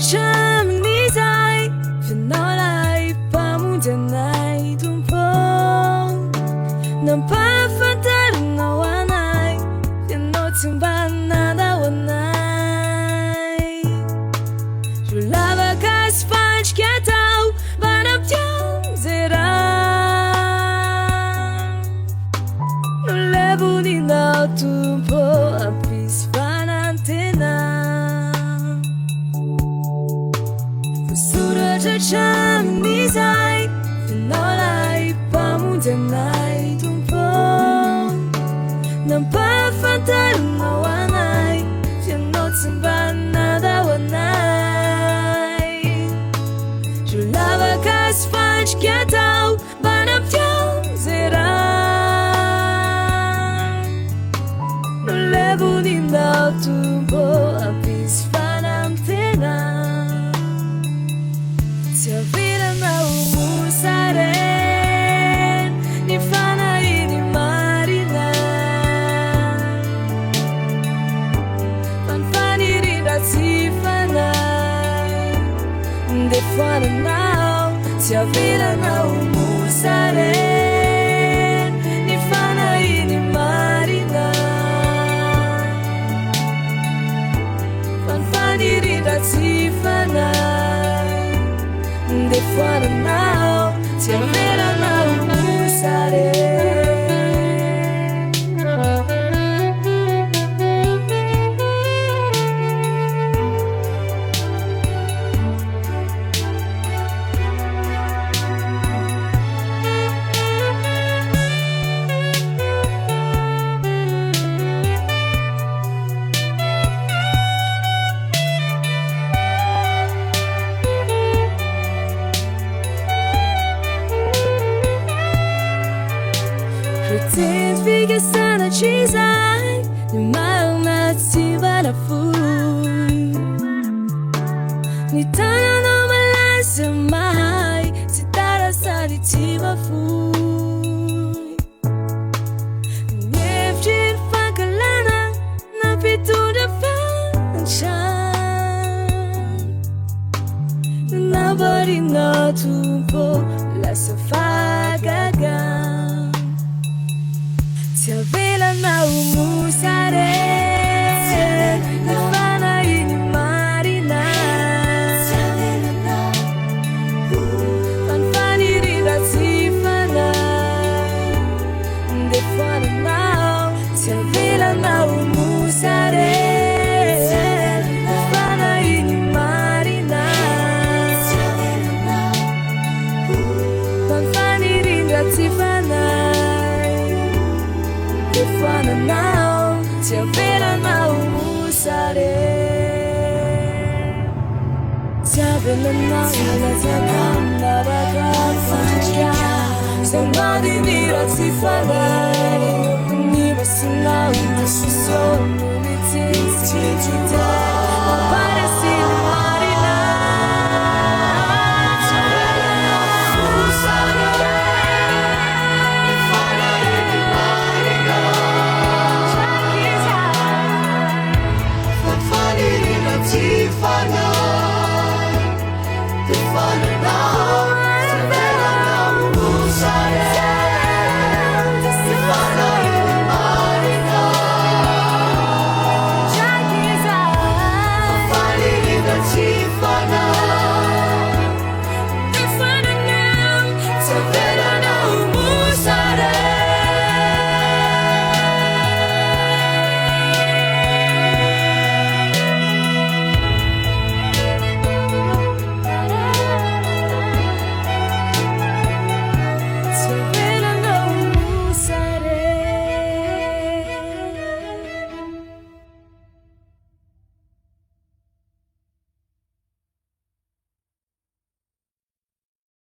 참 네 사이 너라이 밤문제 나이 둠포 넌 바쁜 다른 너와 나이 놓친 밤 나다와 나이 줄라바 가스 판치 겠다우 바람병 제라 놀래보니 너 둠포 앞이스 반한테나 부스러져 참 네 사이 너라이 밤문제 나이 둠포 넌 바쁜 다른 너와 나이 놓친 밤 나다와 나이 줄라바 가스 판치 겠다우 바람병 제라 놀래보니 너 둠포 앞이스 반한테나 Tia vida na umusaren ni fana ini marina fanfani rirati fana de fana now Tia vida na umusaren ni fana ini marina fanfani rirati fana de fuera now, te vera now usare. Pretend fica sana chisai ni mal na tiva la fu ni tana no malasa mai si tara sa di tiva fu Niefjin fankalana na pitu da fanchan Nobody know to po la sofagaga Tia vela na umusaren ni fana ini marina fanfani rirati fana de fana now Tia vela na umusaren ni fana ini marina fanfani rirati fana de fana now, Tia vera na umusare Tia vera na umusare Tia Somebody need a tifana Ni basina umususo Nuniti tijita Paresi marina Tia vera na umusare Tifana, Tifana now, Tifana now, Musare, Tifana in Marina, Fali in the Tifana, Tifana now, Tifana now, Musare. Tia